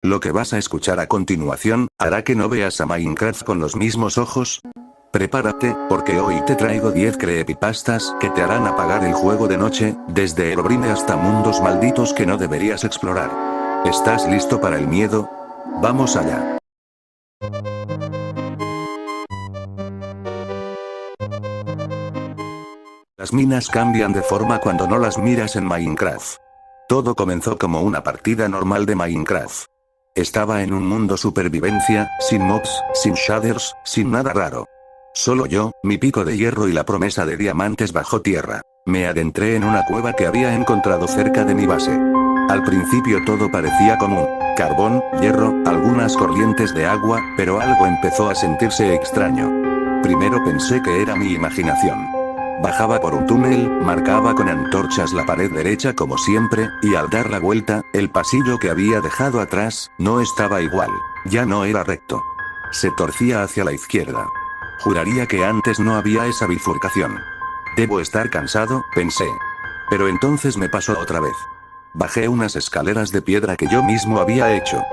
Lo que vas a escuchar a continuación, hará que no veas a Minecraft con los mismos ojos. Prepárate, porque hoy te traigo 10 creepypastas que te harán apagar el juego de noche, desde Herobrine hasta mundos malditos que no deberías explorar. ¿Estás listo para el miedo? ¡Vamos allá! Las minas cambian de forma cuando no las miras en Minecraft. Todo comenzó como una partida normal de Minecraft. Estaba en un mundo supervivencia, sin mobs, sin shaders, sin nada raro. Solo yo, mi pico de hierro y la promesa de diamantes bajo tierra. Me adentré en una cueva que había encontrado cerca de mi base. Al principio todo parecía común: carbón, hierro, algunas corrientes de agua, pero algo empezó a sentirse extraño. Primero pensé que era mi imaginación. Bajaba por un túnel, marcaba con antorchas la pared derecha como siempre, y al dar la vuelta, el pasillo que había dejado atrás, no estaba igual. Ya no era recto. Se torcía hacia la izquierda. Juraría que antes no había esa bifurcación. Debo estar cansado, pensé. Pero entonces me pasó otra vez. Bajé unas escaleras de piedra que yo mismo había hecho.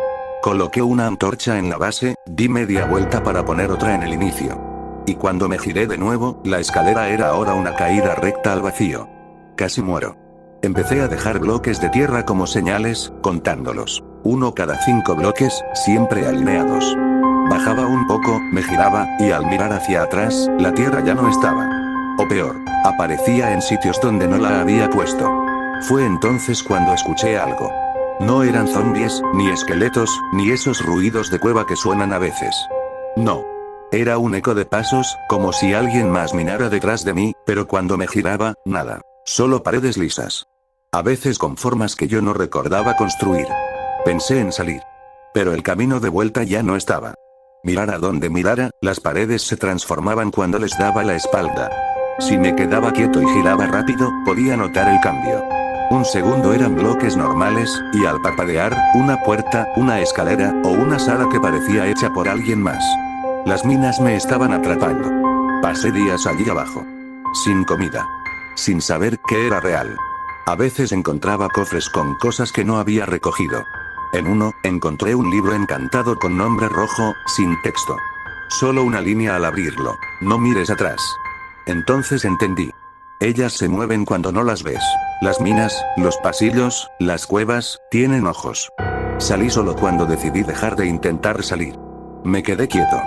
Coloqué una antorcha en la base, di media vuelta para poner otra en el inicio. Y cuando me giré de nuevo, la escalera era ahora una caída recta al vacío. Casi muero. Empecé a dejar bloques de tierra como señales, contándolos. 1 cada 5 bloques, siempre alineados. Bajaba un poco, me giraba, y al mirar hacia atrás, la tierra ya no estaba. O peor, aparecía en sitios donde no la había puesto. Fue entonces cuando escuché algo. No eran zombies, ni esqueletos, ni esos ruidos de cueva que suenan a veces. No. Era un eco de pasos, como si alguien más minara detrás de mí, pero cuando me giraba, nada. Solo paredes lisas. A veces con formas que yo no recordaba construir. Pensé en salir. Pero el camino de vuelta ya no estaba. Mirara donde mirara, las paredes se transformaban cuando les daba la espalda. Si me quedaba quieto y giraba rápido, podía notar el cambio. Un segundo eran bloques normales, y al parpadear, una puerta, una escalera, o una sala que parecía hecha por alguien más. Las minas me estaban atrapando. Pasé días allí abajo. Sin comida. Sin saber qué era real. A veces encontraba cofres con cosas que no había recogido. En uno, encontré un libro encantado con nombre rojo, sin texto. Solo una línea al abrirlo. No mires atrás. Entonces entendí. Ellas se mueven cuando no las ves. Las minas, los pasillos, las cuevas, tienen ojos. Salí solo cuando decidí dejar de intentar salir. Me quedé quieto.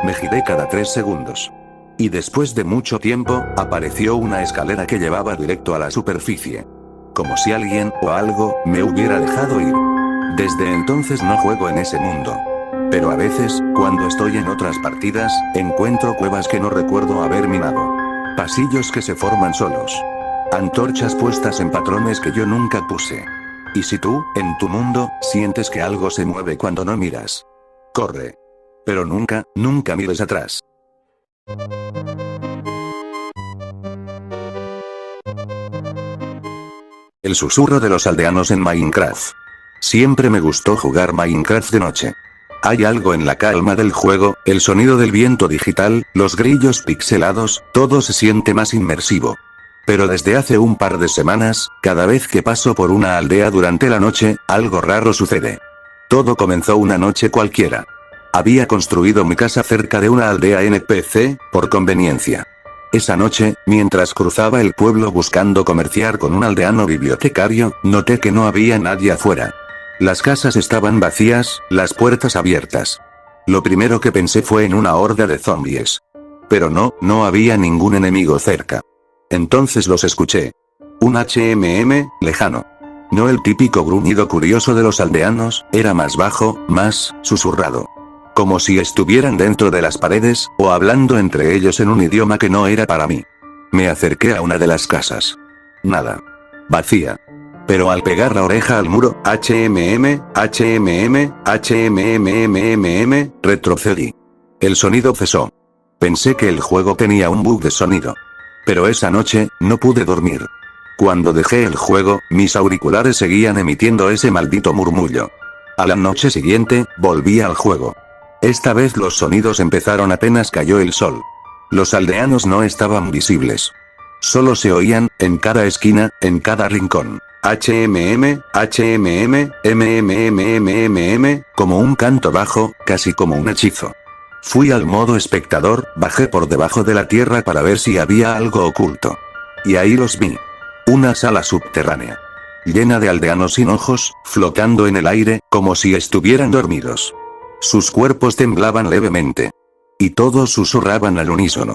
Me giré cada 3 segundos. Y después de mucho tiempo, apareció una escalera que llevaba directo a la superficie. Como si alguien, o algo, me hubiera dejado ir. Desde entonces no juego en ese mundo. Pero a veces, cuando estoy en otras partidas, encuentro cuevas que no recuerdo haber minado. Pasillos que se forman solos. Antorchas puestas en patrones que yo nunca puse. Y si tú, en tu mundo, sientes que algo se mueve cuando no miras, corre. Pero nunca, nunca mires atrás. El susurro de los aldeanos en Minecraft. Siempre me gustó jugar Minecraft de noche. Hay algo en la calma del juego, el sonido del viento digital, los grillos pixelados, todo se siente más inmersivo. Pero desde hace un par de semanas, cada vez que paso por una aldea durante la noche, algo raro sucede. Todo comenzó una noche cualquiera. Había construido mi casa cerca de una aldea NPC, por conveniencia. Esa noche, mientras cruzaba el pueblo buscando comerciar con un aldeano bibliotecario, noté que no había nadie afuera. Las casas estaban vacías, las puertas abiertas. Lo primero que pensé fue en una horda de zombies. Pero no había ningún enemigo cerca. Entonces los escuché. Un HMM, lejano. No el típico gruñido curioso de los aldeanos, era más bajo, más susurrado. Como si estuvieran dentro de las paredes, o hablando entre ellos en un idioma que no era para mí. Me acerqué a una de las casas. Nada. Vacía. Pero al pegar la oreja al muro, HMM, retrocedí. El sonido cesó. Pensé que el juego tenía un bug de sonido. Pero esa noche, no pude dormir. Cuando dejé el juego, mis auriculares seguían emitiendo ese maldito murmullo. A la noche siguiente, volví al juego. Esta vez los sonidos empezaron apenas cayó el sol. Los aldeanos no estaban visibles. Solo se oían, en cada esquina, en cada rincón. HMM, HMM, MMMMMM, como un canto bajo, casi como un hechizo. Fui al modo espectador, bajé por debajo de la tierra para ver si había algo oculto. Y ahí los vi. Una sala subterránea. Llena de aldeanos sin ojos, flotando en el aire, como si estuvieran dormidos. Sus cuerpos temblaban levemente. Y todos susurraban al unísono.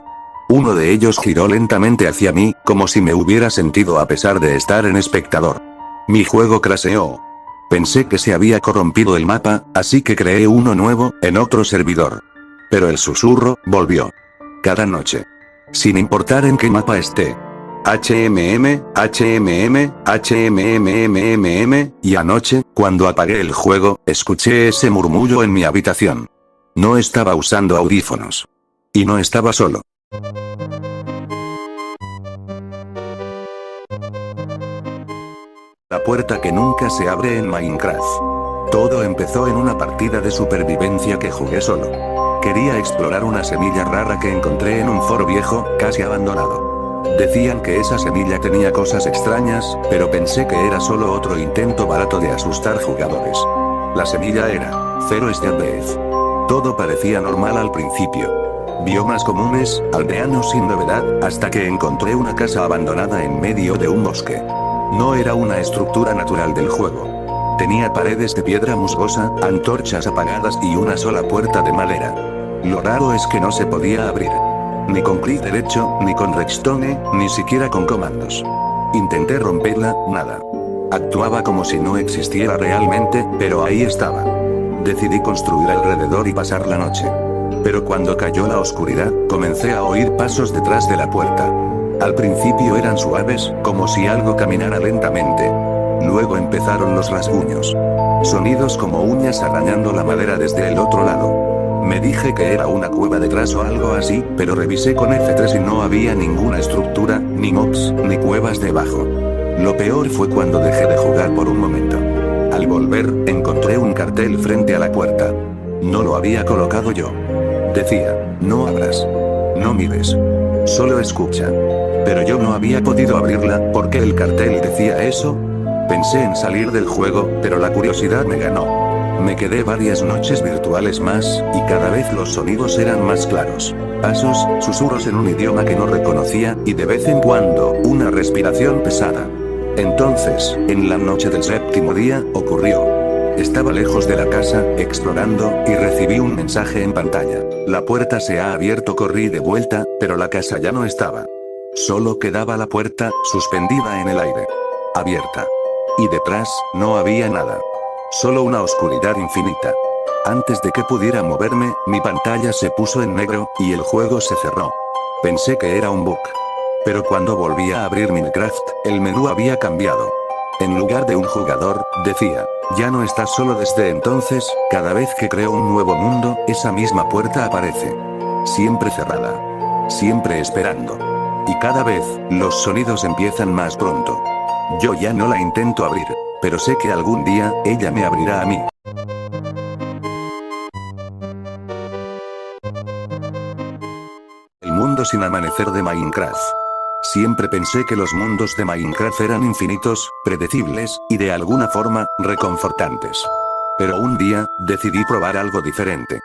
Uno de ellos giró lentamente hacia mí, como si me hubiera sentido a pesar de estar en espectador. Mi juego crasheó. Pensé que se había corrompido el mapa, así que creé uno nuevo, en otro servidor. Pero el susurro, volvió. Cada noche. Sin importar en qué mapa esté. HMM, HMM, HMMMMM, y anoche, cuando apagué el juego, escuché ese murmullo en mi habitación. No estaba usando audífonos. Y no estaba solo. La puerta que nunca se abre en Minecraft. Todo empezó en una partida de supervivencia que jugué solo. Quería explorar una semilla rara que encontré en un foro viejo, casi abandonado. Decían que esa semilla tenía cosas extrañas, pero pensé que era solo otro intento barato de asustar jugadores. La semilla era Zero Death. Todo parecía normal al principio. Biomas comunes, aldeanos sin novedad, hasta que encontré una casa abandonada en medio de un bosque. No era una estructura natural del juego. Tenía paredes de piedra musgosa, antorchas apagadas y una sola puerta de madera. Lo raro es que no se podía abrir. Ni con clic derecho, ni con redstone, ni siquiera con comandos. Intenté romperla, nada. Actuaba como si no existiera realmente, pero ahí estaba. Decidí construir alrededor y pasar la noche. Pero cuando cayó la oscuridad, comencé a oír pasos detrás de la puerta. Al principio eran suaves, como si algo caminara lentamente. Luego empezaron los rasguños. Sonidos como uñas arañando la madera desde el otro lado. Me dije que era una cueva detrás o algo así, pero revisé con F3 y no había ninguna estructura, ni mobs, ni cuevas debajo. Lo peor fue cuando dejé de jugar por un momento. Al volver, encontré un cartel frente a la puerta. No lo había colocado yo. Decía, no abras. No mires. Solo escucha. Pero yo no había podido abrirla, ¿por qué el cartel decía eso? Pensé en salir del juego, pero la curiosidad me ganó. Me quedé varias noches virtuales más, y cada vez los sonidos eran más claros. Pasos, susurros en un idioma que no reconocía, y de vez en cuando, una respiración pesada. Entonces, en la noche del séptimo día, ocurrió. Estaba lejos de la casa, explorando, y recibí un mensaje en pantalla. La puerta se ha abierto, corrí de vuelta, pero la casa ya no estaba. Solo quedaba la puerta, suspendida en el aire. Abierta. Y detrás, no había nada. Solo una oscuridad infinita. Antes de que pudiera moverme, mi pantalla se puso en negro, y el juego se cerró. Pensé que era un bug. Pero cuando volví a abrir Minecraft, el menú había cambiado. En lugar de un jugador, decía, ya no estás solo. Desde entonces, cada vez que creo un nuevo mundo, esa misma puerta aparece. Siempre cerrada. Siempre esperando. Y cada vez, los sonidos empiezan más pronto. Yo ya no la intento abrir, pero sé que algún día, ella me abrirá a mí. El mundo sin amanecer de Minecraft. Siempre pensé que los mundos de Minecraft eran infinitos, predecibles, y de alguna forma, reconfortantes. Pero un día, decidí probar algo diferente.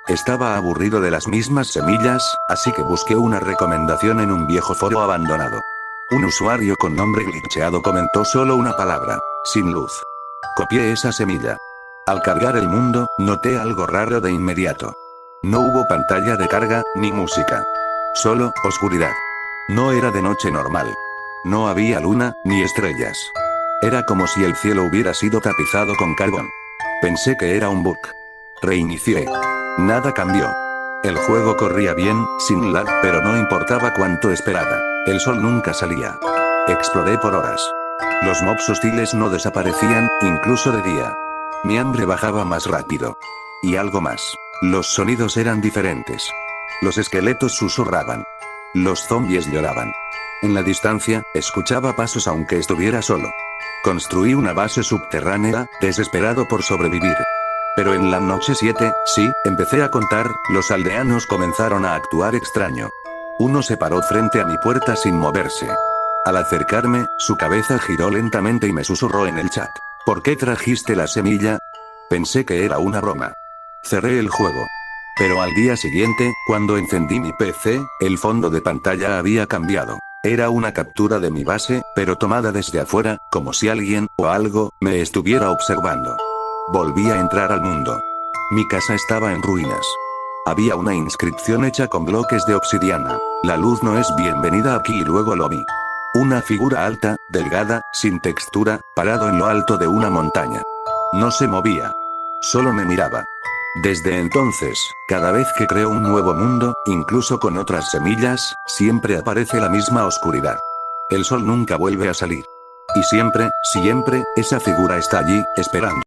Estaba aburrido de las mismas semillas, así que busqué una recomendación en un viejo foro abandonado. Un usuario con nombre glitcheado comentó solo una palabra, sin luz. Copié esa semilla. Al cargar el mundo, noté algo raro de inmediato. No hubo pantalla de carga, ni música. Solo, oscuridad. No era de noche normal. No había luna, ni estrellas. Era como si el cielo hubiera sido tapizado con carbón. Pensé que era un bug. Reinicié. Nada cambió. El juego corría bien, sin lag, pero no importaba cuánto esperaba. El sol nunca salía. Exploré por horas. Los mobs hostiles no desaparecían, incluso de día. Mi hambre bajaba más rápido. Y algo más. Los sonidos eran diferentes. Los esqueletos susurraban. Los zombies lloraban. En la distancia, escuchaba pasos aunque estuviera solo. Construí una base subterránea, desesperado por sobrevivir. Pero en la noche 7, sí, empecé a contar, los aldeanos comenzaron a actuar extraño. Uno se paró frente a mi puerta sin moverse. Al acercarme, su cabeza giró lentamente y me susurró en el chat. ¿Por qué trajiste la semilla? Pensé que era una broma. Cerré el juego. Pero al día siguiente, cuando encendí mi PC, el fondo de pantalla había cambiado. Era una captura de mi base, pero tomada desde afuera, como si alguien, o algo, me estuviera observando. Volví a entrar al mundo. Mi casa estaba en ruinas. Había una inscripción hecha con bloques de obsidiana. La luz no es bienvenida aquí y luego lo vi. Una figura alta, delgada, sin textura, parado en lo alto de una montaña. No se movía. Solo me miraba. Desde entonces, cada vez que creo un nuevo mundo, incluso con otras semillas, siempre aparece la misma oscuridad. El sol nunca vuelve a salir. Y siempre, esa figura está allí, esperando.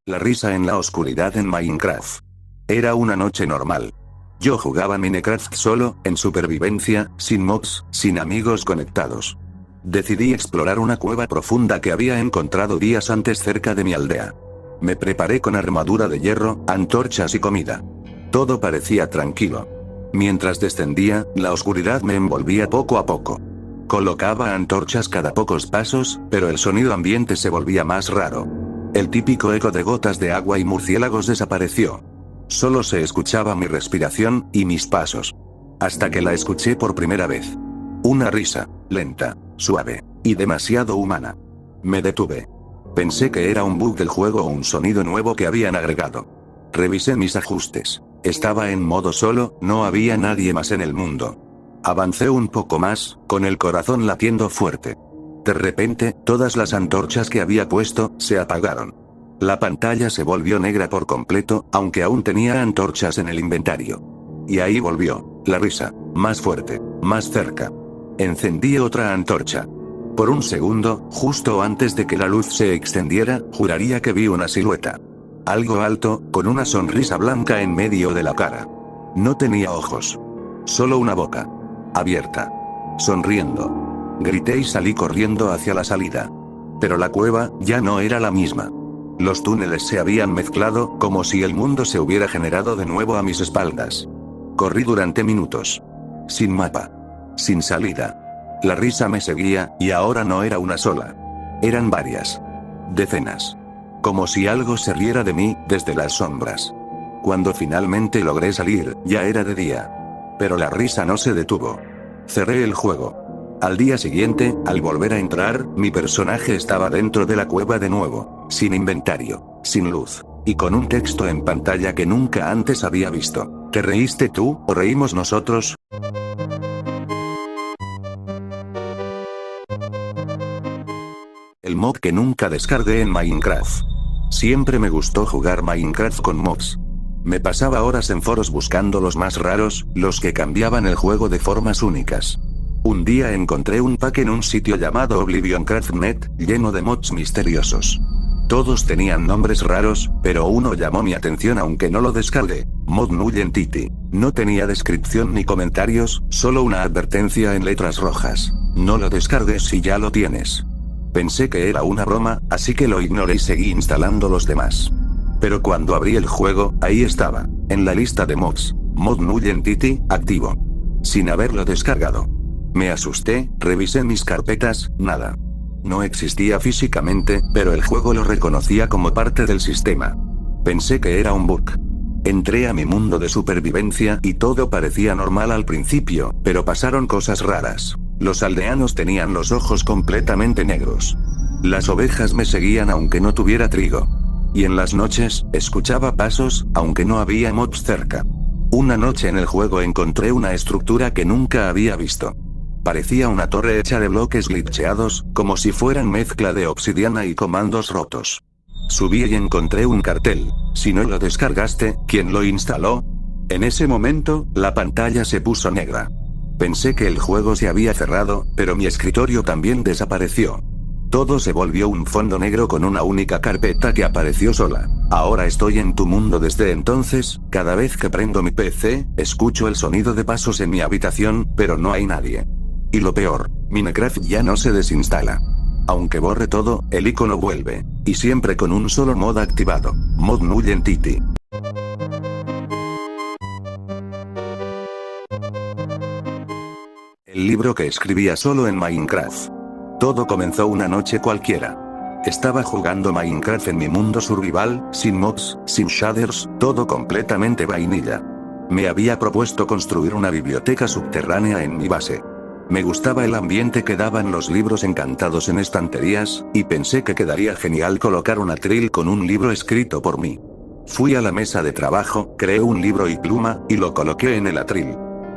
La risa en la oscuridad en Minecraft. Era una noche normal. Yo jugaba Minecraft solo, en supervivencia, sin mods, sin amigos conectados. Decidí explorar una cueva profunda que había encontrado días antes cerca de mi aldea. Me preparé con armadura de hierro, antorchas y comida. Todo parecía tranquilo. Mientras descendía, la oscuridad me envolvía poco a poco. Colocaba antorchas cada pocos pasos, pero el sonido ambiente se volvía más raro. El típico eco de gotas de agua y murciélagos desapareció. Solo se escuchaba mi respiración, y mis pasos. Hasta que la escuché por primera vez. Una risa, lenta, suave, y demasiado humana. Me detuve. Pensé que era un bug del juego o un sonido nuevo que habían agregado. Revisé mis ajustes. Estaba en modo solo, no había nadie más en el mundo. Avancé un poco más, con el corazón latiendo fuerte. De repente, todas las antorchas que había puesto, se apagaron. La pantalla se volvió negra por completo, aunque aún tenía antorchas en el inventario. Y ahí volvió, la risa, más fuerte, más cerca. Encendí otra antorcha. Por un segundo, justo antes de que la luz se extendiera, juraría que vi una silueta. Algo alto, con una sonrisa blanca en medio de la cara. No tenía ojos. Solo una boca. Abierta. Sonriendo. Grité y salí corriendo hacia la salida. Pero la cueva, ya no era la misma. Los túneles se habían mezclado, como si el mundo se hubiera generado de nuevo a mis espaldas. Corrí durante minutos. Sin mapa. Sin salida. La risa me seguía, y ahora no era una sola. Eran varias. Decenas. Como si algo se riera de mí, desde las sombras. Cuando finalmente logré salir, ya era de día. Pero la risa no se detuvo. Cerré el juego. Al día siguiente, al volver a entrar, mi personaje estaba dentro de la cueva de nuevo, sin inventario, sin luz, y con un texto en pantalla que nunca antes había visto. ¿Te reíste tú, o reímos nosotros? El mod que nunca descargué en Minecraft. Siempre me gustó jugar Minecraft con mods. Me pasaba horas en foros buscando los más raros, los que cambiaban el juego de formas únicas. Un día encontré un pack en un sitio llamado OblivionCraft.net, lleno de mods misteriosos. Todos tenían nombres raros, pero uno llamó mi atención aunque no lo descargué. Mod Null Entity. No tenía descripción ni comentarios, solo una advertencia en letras rojas. No lo descargues si ya lo tienes. Pensé que era una broma, así que lo ignoré y seguí instalando los demás. Pero cuando abrí el juego, ahí estaba, en la lista de mods, Mod Null Entity, activo. Sin haberlo descargado. Me asusté, revisé mis carpetas, nada. No existía físicamente, pero el juego lo reconocía como parte del sistema. Pensé que era un bug. Entré a mi mundo de supervivencia y todo parecía normal al principio, pero pasaron cosas raras. Los aldeanos tenían los ojos completamente negros. Las ovejas me seguían aunque no tuviera trigo. Y en las noches, escuchaba pasos, aunque no había mobs cerca. Una noche en el juego encontré una estructura que nunca había visto. Parecía una torre hecha de bloques glitcheados, como si fueran mezcla de obsidiana y comandos rotos. Subí y encontré un cartel. Si no lo descargaste, ¿quién lo instaló? En ese momento, la pantalla se puso negra. Pensé que el juego se había cerrado, pero mi escritorio también desapareció. Todo se volvió un fondo negro con una única carpeta que apareció sola. Ahora estoy en tu mundo desde entonces, cada vez que prendo mi PC, escucho el sonido de pasos en mi habitación, pero no hay nadie. Y lo peor, Minecraft ya no se desinstala. Aunque borre todo, el icono vuelve. Y siempre con un solo mod activado, Mod Null Entity. El libro que escribía solo en Minecraft. Todo comenzó una noche cualquiera. Estaba jugando Minecraft en mi mundo survival, sin mods, sin shaders, todo completamente vainilla. Me había propuesto construir una biblioteca subterránea en mi base. Me gustaba el ambiente que daban los libros encantados en estanterías, y pensé que quedaría genial colocar un atril con un libro escrito por mí. Fui a la mesa de trabajo, creé un libro y pluma, y lo coloqué en el atril.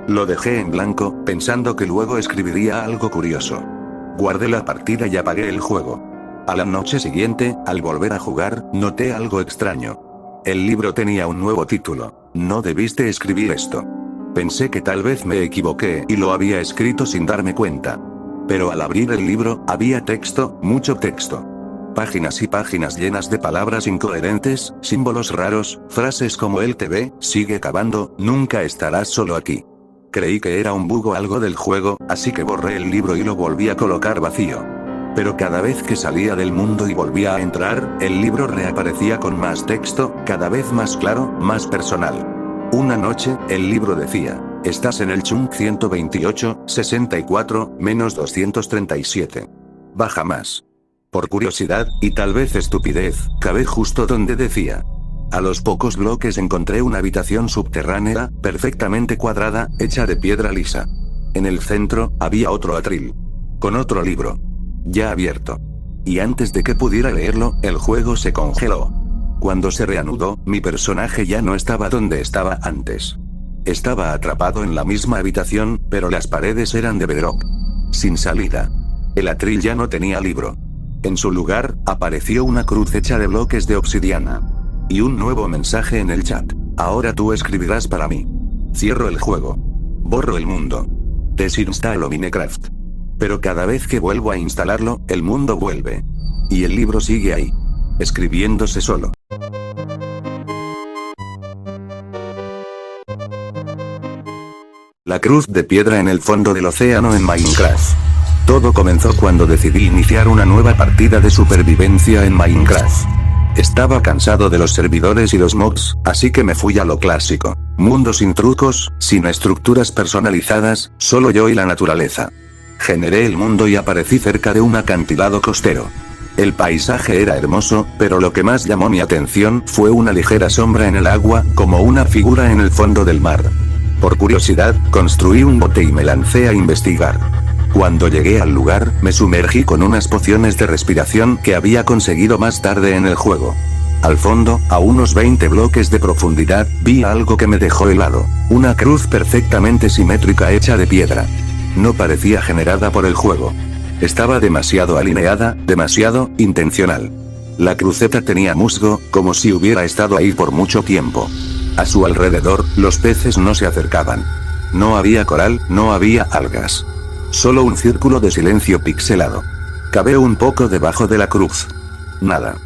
Lo dejé en blanco, pensando que luego escribiría algo curioso. Guardé la partida y apagué el juego. A la noche siguiente, al volver a jugar, noté algo extraño. El libro tenía un nuevo título. No debiste escribir esto. Pensé que tal vez me equivoqué y lo había escrito sin darme cuenta. Pero al abrir el libro, había texto, mucho texto. Páginas y páginas llenas de palabras incoherentes, símbolos raros, frases como él te ve, sigue cavando, nunca estarás solo aquí. Creí que era un bug o algo del juego, así que borré el libro y lo volví a colocar vacío. Pero cada vez que salía del mundo y volvía a entrar, el libro reaparecía con más texto, cada vez más claro, más personal. Una noche, el libro decía, estás en el chunk 128, 64, menos 237. Baja más. Por curiosidad, y tal vez estupidez, cavé justo donde decía. A los pocos bloques encontré una habitación subterránea, perfectamente cuadrada, hecha de piedra lisa. En el centro, había otro atril. Con otro libro. Ya abierto. Y antes de que pudiera leerlo, el juego se congeló. Cuando se reanudó, mi personaje ya no estaba donde estaba antes. Estaba atrapado en la misma habitación, pero las paredes eran de bedrock. Sin salida. El atril ya no tenía libro. En su lugar, apareció una cruz hecha de bloques de obsidiana. Y un nuevo mensaje en el chat. Ahora tú escribirás para mí. Cierro el juego. Borro el mundo. Desinstalo Minecraft. Pero cada vez que vuelvo a instalarlo, el mundo vuelve. Y el libro sigue ahí. Escribiéndose solo. La cruz de piedra en el fondo del océano en Minecraft. Todo comenzó cuando decidí iniciar una nueva partida de supervivencia en Minecraft. Estaba cansado de los servidores y los mods, así que me fui a lo clásico. Mundo sin trucos, sin estructuras personalizadas, solo yo y la naturaleza. Generé el mundo y aparecí cerca de un acantilado costero. El paisaje era hermoso, pero lo que más llamó mi atención fue una ligera sombra en el agua, como una figura en el fondo del mar. Por curiosidad, construí un bote y me lancé a investigar. Cuando llegué al lugar, me sumergí con unas pociones de respiración que había conseguido más tarde en el juego. Al fondo, a unos 20 bloques de profundidad, vi algo que me dejó helado. Una cruz perfectamente simétrica hecha de piedra. No parecía generada por el juego. Estaba demasiado alineada, demasiado intencional. La cruceta tenía musgo, como si hubiera estado ahí por mucho tiempo. A su alrededor, los peces no se acercaban. No había coral, no había algas. Solo un círculo de silencio pixelado. Cavé un poco debajo de la cruz. Nada.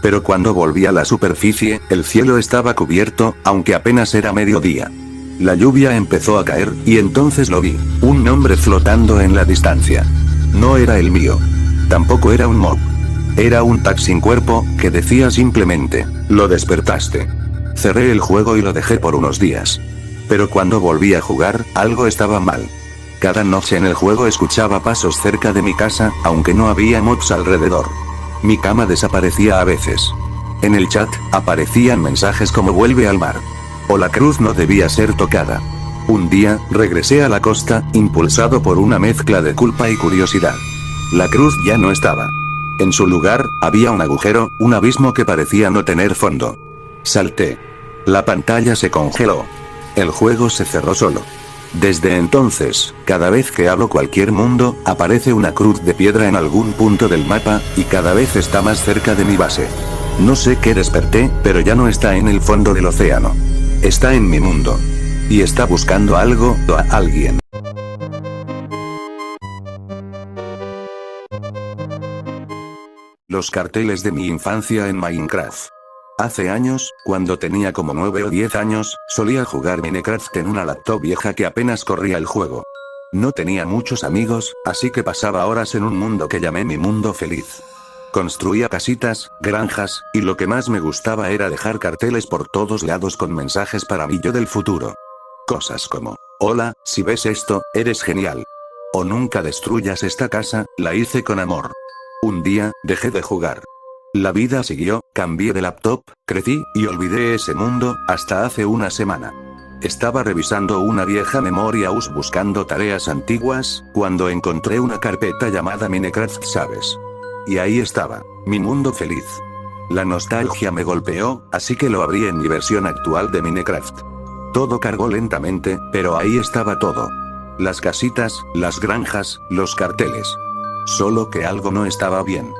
Pero cuando volví a la superficie, el cielo estaba cubierto, aunque apenas era mediodía. La lluvia empezó a caer, y entonces lo vi. Un nombre flotando en la distancia. No era el mío. Tampoco era un mob. Era un tag sin cuerpo, que decía simplemente, lo despertaste. Cerré el juego y lo dejé por unos días. Pero cuando volví a jugar, algo estaba mal. Cada noche en el juego escuchaba pasos cerca de mi casa, aunque no había mods alrededor. Mi cama desaparecía a veces. En el chat, aparecían mensajes como vuelve al mar. O la cruz no debía ser tocada. Un día, regresé a la costa, impulsado por una mezcla de culpa y curiosidad. La cruz ya no estaba. En su lugar, había un agujero, un abismo que parecía no tener fondo. Salté. La pantalla se congeló. El juego se cerró solo. Desde entonces, cada vez que abro cualquier mundo, aparece una cruz de piedra en algún punto del mapa, y cada vez está más cerca de mi base. No sé qué desperté, pero ya no está en el fondo del océano. Está en mi mundo. Y está buscando algo, o a alguien. Los carteles de mi infancia en Minecraft. Hace años, cuando tenía como 9 o 10 años, solía jugar Minecraft en una laptop vieja que apenas corría el juego. No tenía muchos amigos, así que pasaba horas en un mundo que llamé mi mundo feliz. Construía casitas, granjas, y lo que más me gustaba era dejar carteles por todos lados con mensajes para mi yo del futuro. Cosas como, hola, si ves esto, eres genial. O nunca destruyas esta casa, la hice con amor. Un día, dejé de jugar. La vida siguió, cambié de laptop, crecí, y olvidé ese mundo, hasta hace una semana. Estaba revisando una vieja memoria US buscando tareas antiguas, cuando encontré una carpeta llamada Minecraft, ¿sabes? Y ahí estaba, mi mundo feliz. La nostalgia me golpeó, así que lo abrí en mi versión actual de Minecraft. Todo cargó lentamente, pero ahí estaba todo. Las casitas, las granjas, los carteles. Solo que algo no estaba bien.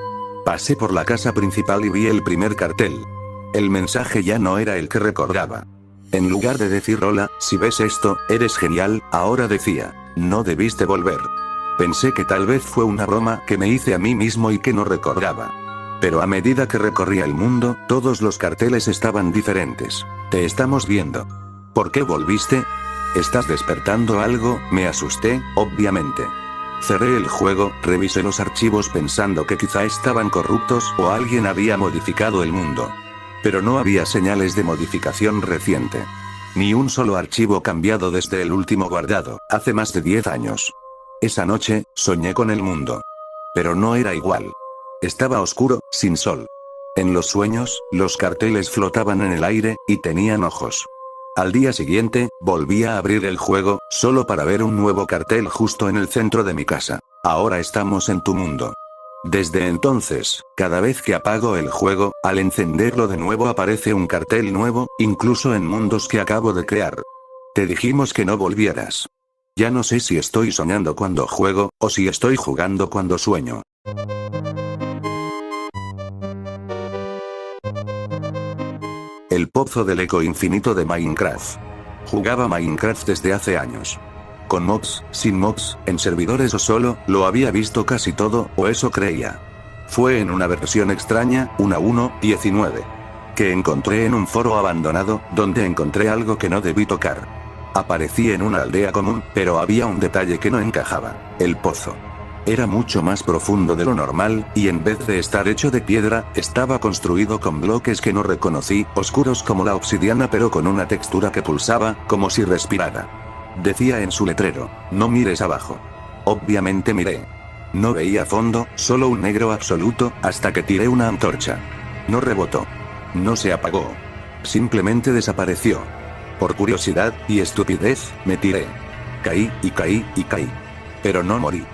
Pasé por la casa principal y vi el primer cartel. El mensaje ya no era el que recordaba. En lugar de decir hola, si ves esto, eres genial, ahora decía, no debiste volver. Pensé que tal vez fue una broma que me hice a mí mismo y que no recordaba. Pero a medida que recorría el mundo, todos los carteles estaban diferentes. Te estamos viendo. ¿Por qué volviste? ¿Estás despertando algo? Me asusté, obviamente. Cerré el juego, revisé los archivos pensando que quizá estaban corruptos o alguien había modificado el mundo. Pero no había señales de modificación reciente. Ni un solo archivo cambiado desde el último guardado, hace más de 10 años. Esa noche, soñé con el mundo. Pero no era igual. Estaba oscuro, sin sol. En los sueños, los carteles flotaban en el aire, y tenían ojos. Al día siguiente, volví a abrir el juego, solo para ver un nuevo cartel justo en el centro de mi casa. Ahora estamos en tu mundo. Desde entonces, cada vez que apago el juego, al encenderlo de nuevo aparece un cartel nuevo, incluso en mundos que acabo de crear. Te dijimos que no volvieras. Ya no sé si estoy soñando cuando juego, o si estoy jugando cuando sueño. El pozo del eco infinito de Minecraft. Jugaba Minecraft desde hace años. Con mods, sin mods, en servidores o solo, lo había visto casi todo, o eso creía. Fue en una versión extraña, una 1.19, que encontré en un foro abandonado, donde encontré algo que no debí tocar. Aparecí en una aldea común, pero había un detalle que no encajaba: el pozo. Era mucho más profundo de lo normal, y en vez de estar hecho de piedra, estaba construido con bloques que no reconocí, oscuros como la obsidiana pero con una textura que pulsaba, como si respirara. Decía en su letrero, no mires abajo. Obviamente miré. No veía fondo, solo un negro absoluto, hasta que tiré una antorcha. No rebotó. No se apagó. Simplemente desapareció. Por curiosidad, y estupidez, me tiré. Caí, y caí, y caí. Pero no morí.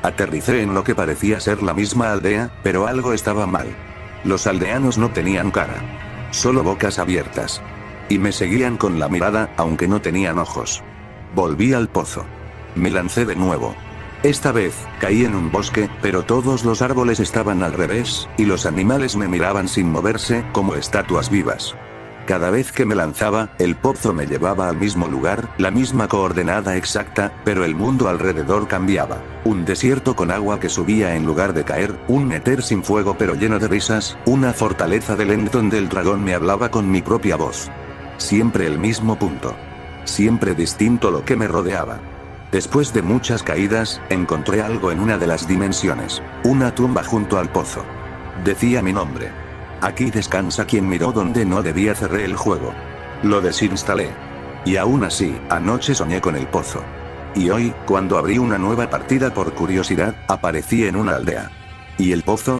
Aterricé en lo que parecía ser la misma aldea, pero algo estaba mal. Los aldeanos no tenían cara. Solo bocas abiertas. Y me seguían con la mirada, aunque no tenían ojos. Volví al pozo. Me lancé de nuevo. Esta vez, caí en un bosque, pero todos los árboles estaban al revés, y los animales me miraban sin moverse, como estatuas vivas. Cada vez que me lanzaba, el pozo me llevaba al mismo lugar, la misma coordenada exacta, pero el mundo alrededor cambiaba. Un desierto con agua que subía en lugar de caer, un Nether sin fuego pero lleno de risas, una fortaleza del End donde el dragón me hablaba con mi propia voz. Siempre el mismo punto. Siempre distinto lo que me rodeaba. Después de muchas caídas, encontré algo en una de las dimensiones. Una tumba junto al pozo. Decía mi nombre. Aquí descansa quien miró donde no debía. Cerré el juego. Lo desinstalé. Y aún así, anoche soñé con el pozo. Y hoy, cuando abrí una nueva partida por curiosidad, aparecí en una aldea. ¿Y el pozo?